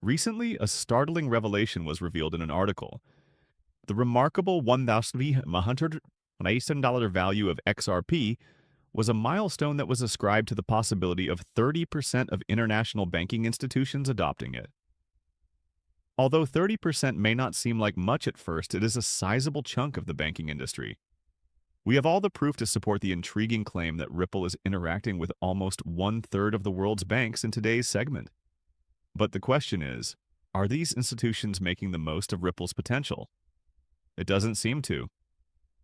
Recently, a startling revelation was revealed in an article. The remarkable $1,100 value of XRP was a milestone that was ascribed to the possibility of 30% of international banking institutions adopting it. Although 30% may not seem like much at first, it is a sizable chunk of the banking industry. We have all the proof to support the intriguing claim that Ripple is interacting with almost one-third of the world's banks in today's segment. But the question is, are these institutions making the most of Ripple's potential? It doesn't seem to.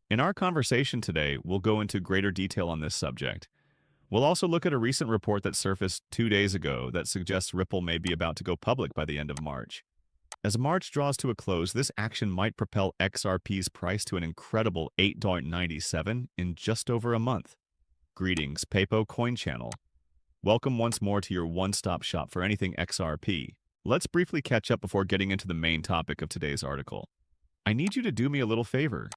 In our conversation today, we'll go into greater detail on this subject. We'll also look at a recent report that surfaced 2 days ago that suggests Ripple may be about to go public by the end of March. As March draws to a close, this action might propel XRP's price to an incredible $8.97 in just over a month. Greetings, Papo Coin Channel. Welcome once more to your one-stop shop for anything XRP. Let's briefly catch up before getting into the main topic of today's article. I need you to do me a little favor.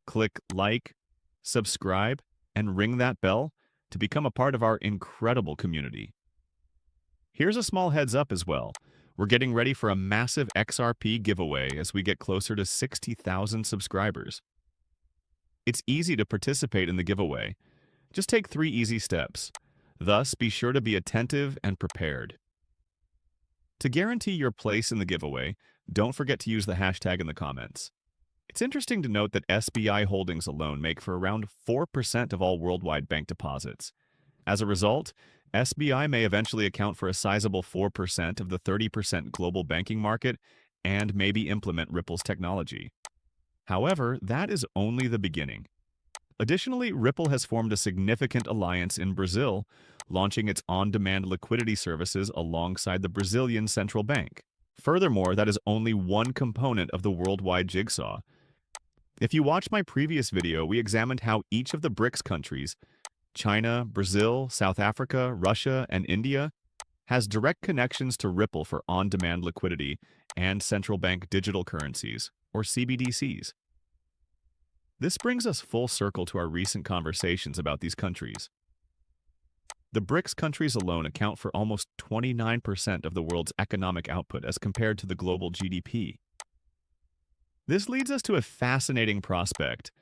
Click like, subscribe, and ring that bell to become a part of our incredible community. Here's a small heads up as well. We're getting ready for a massive XRP giveaway as we get closer to 60,000 subscribers. It's easy to participate in the giveaway. Just take 3 easy steps. Thus, be sure to be attentive and prepared. To guarantee your place in the giveaway, don't forget to use the hashtag in the comments. It's interesting to note that SBI holdings alone make for around 4% of all worldwide bank deposits. As a result, SBI may eventually account for a sizable 4% of the 30% global banking market and maybe implement Ripple's technology. However, that is only the beginning. Additionally, Ripple has formed a significant alliance in Brazil, launching its on-demand liquidity services alongside the Brazilian central bank. Furthermore, that is only one component of the worldwide jigsaw. If you watched my previous video, we examined how each of the BRICS countries, China, Brazil, South Africa, Russia, and India, has direct connections to Ripple for on-demand liquidity and central bank digital currencies, or CBDCs. This brings us full circle to our recent conversations about these countries. The BRICS countries alone account for almost 29% of the world's economic output as compared to the global GDP. This leads us to a fascinating prospect.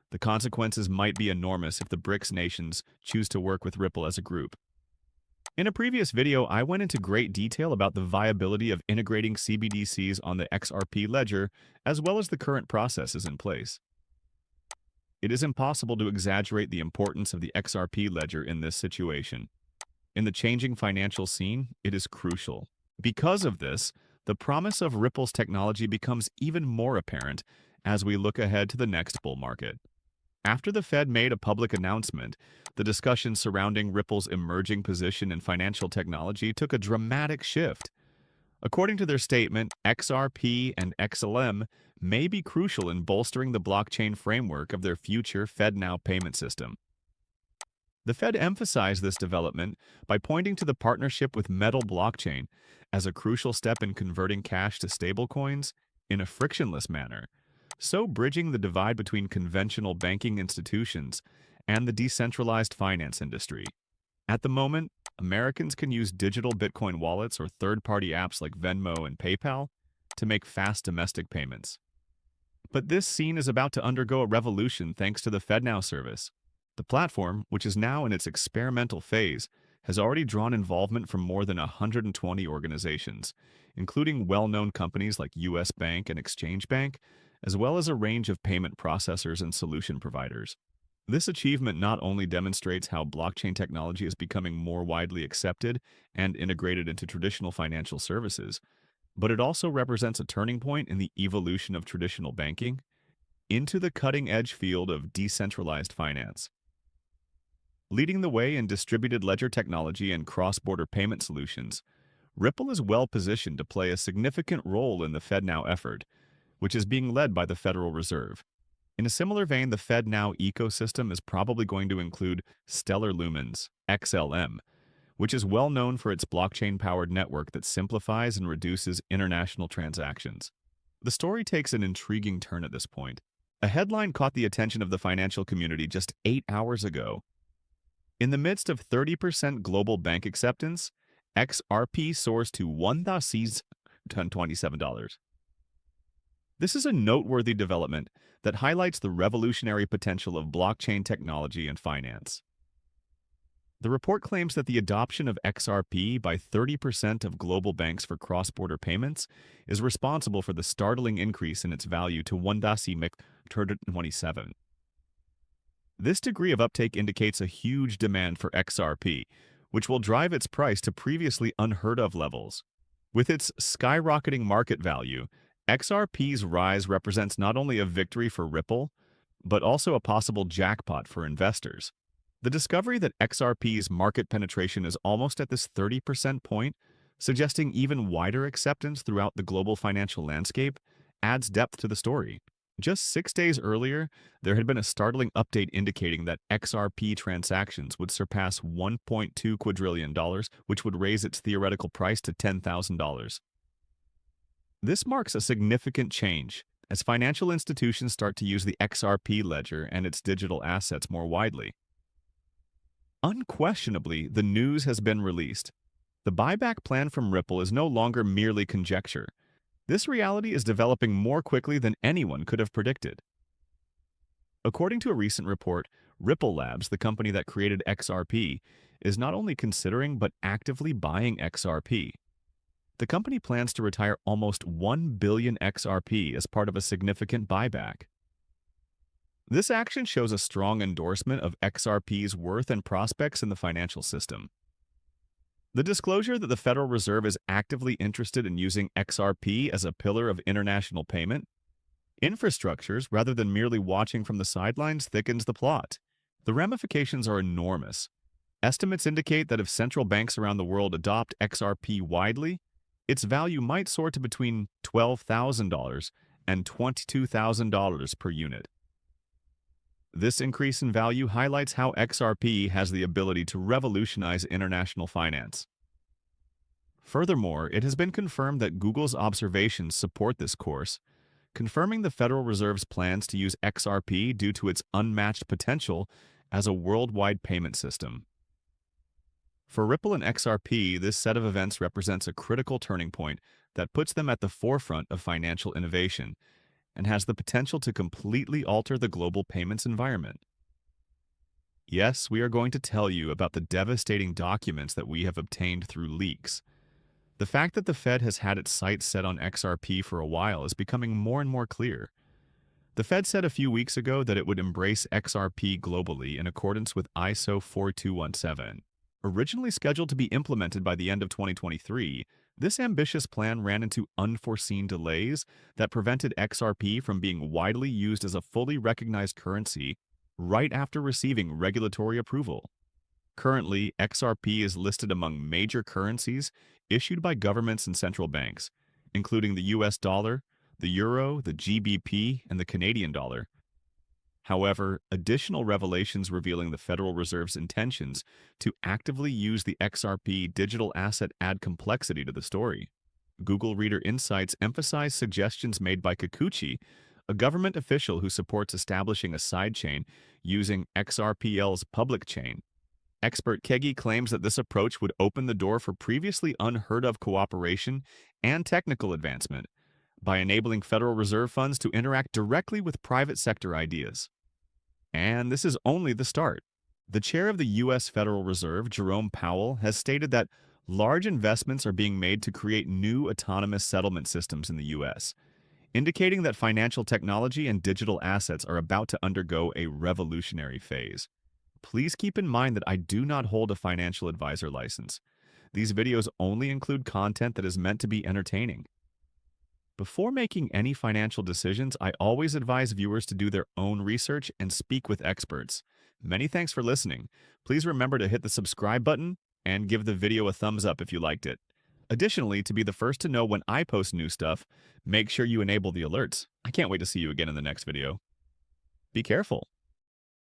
The consequences might be enormous if the BRICS nations choose to work with Ripple as a group. In a previous video, I went into great detail about the viability of integrating CBDCs on the XRP ledger, as well as the current processes in place. It is impossible to exaggerate the importance of the XRP ledger in this situation. In the changing financial scene, it is crucial. Because of this, the promise of Ripple's technology becomes even more apparent as we look ahead to the next bull market. After the Fed made a public announcement, the discussion surrounding Ripple's emerging position in financial technology took a dramatic shift. According to their statement, XRP and XLM may be crucial in bolstering the blockchain framework of their future FedNow payment system. The Fed emphasized this development by pointing to the partnership with Metal Blockchain as a crucial step in converting cash to stablecoins in a frictionless manner, so bridging the divide between conventional banking institutions and the decentralized finance industry. At the moment, Americans can use digital Bitcoin wallets or third-party apps like Venmo and PayPal to make fast domestic payments. But this scene is about to undergo a revolution thanks to the FedNow service. The platform, which is now in its experimental phase, has already drawn involvement from more than 120 organizations, including well-known companies like US Bank and Exchange Bank, as well as a range of payment processors and solution providers. This achievement not only demonstrates how blockchain technology is becoming more widely accepted and integrated into traditional financial services, but it also represents a turning point in the evolution of traditional banking into the cutting-edge field of decentralized finance. Leading the way in distributed ledger technology and cross-border payment solutions, Ripple is well-positioned to play a significant role in the FedNow effort, which is being led by the Federal Reserve. In a similar vein, the FedNow ecosystem is probably going to include Stellar Lumens, XLM, which is well known for its blockchain-powered network that simplifies and reduces international transactions. The story takes an intriguing turn at this point. A headline caught the attention of the financial community just 8 hours ago. In the midst of 30% global bank acceptance, XRP soars to $1,027. This is a noteworthy development that highlights the revolutionary potential of blockchain technology and finance. The report claims that the adoption of XRP by 30% of global banks for cross-border payments is responsible for the startling increase in its value to $1,027. This degree of uptake indicates a huge demand for XRP, which will drive its price to previously unheard-of levels. With its skyrocketing market value, XRP's rise represents not only a victory for Ripple, but also a possible jackpot for investors. The discovery that XRP's market penetration is almost at this 30% point, suggesting even wider acceptance throughout the global financial landscape, adds depth to the story. Just 6 days earlier, there had been a startling update indicating that XRP transactions would surpass $1.2 quadrillion, which would raise its theoretical price to $10,000. This marks a significant change as financial institutions start to use the XRP ledger and its digital assets more widely. Unquestionably, the news has been released. The buyback plan from Ripple is no longer merely conjecture. This reality is developing more quickly than anyone could have predicted. According to a recent report, Ripple Labs, the company that created XRP, is not only considering but actively buying XRP. The company plans to retire almost 1 billion XRP as part of a significant buyback. This action shows a strong endorsement of XRP's worth and prospects in the financial system. The disclosure that the Federal Reserve is actively interested in using XRP as a pillar of international payment infrastructures rather than merely watching from the sidelines thickens the plot. The ramifications are enormous. Estimates indicate that if central banks around the world adopt XRP widely, its value might soar to between $12,000 and $22,000 per unit. This increase in value highlights how XRP has the ability to revolutionize international finance. Furthermore, it has been confirmed that Google's observations support this course, confirming the Federal Reserve's plans to use XRP due to its unmatched potential as a worldwide payment system. For Ripple and XRP, this set of events represents a critical turning point that puts them at the forefront of financial innovation and has the potential to completely alter the global payments environment. Yes, we are going to tell you about the devastating documents that we have obtained through leaks. The fact that the Fed has had its sights set on XRP for a while is becoming more and more clear. The Fed said a few weeks ago that it would embrace XRP globally in accordance with ISO 4217. Originally scheduled to be implemented by the end of 2023, this ambitious plan ran into unforeseen delays that prevented XRP from being widely used as a fully recognized currency right after receiving regulatory approval. Currently, XRP is listed among major currencies issued by governments and central banks, including the US dollar, the euro, the GBP, and the Canadian dollar. However, additional revelations revealing the Federal Reserve's intentions to actively use the XRP digital asset add complexity to the story. Google Reader Insights emphasize suggestions made by Kikuchi, a government official who supports establishing a sidechain using XRPL's public chain. Expert Kegi claims that this approach would open the door for previously unheard-of cooperation and technical advancement by enabling Federal Reserve funds to interact directly with private sector ideas. And this is only the start. The chair of the U.S. Federal Reserve, Jerome Powell, has stated that large investments are being made to create new autonomous settlement systems in the U.S., indicating that financial technology and digital assets are about to undergo a revolutionary phase. Please keep in mind that I do not hold a financial advisor license. These videos only include content that is meant to be entertaining. Before making any financial decisions, I always advise viewers to do their own research and speak with experts. Many thanks for listening. Please remember to hit the subscribe button and give the video a thumbs up if you liked it. Additionally, to be the first to know when I post new stuff, make sure you enable the alerts. I can't wait to see you again in the next video. Be careful.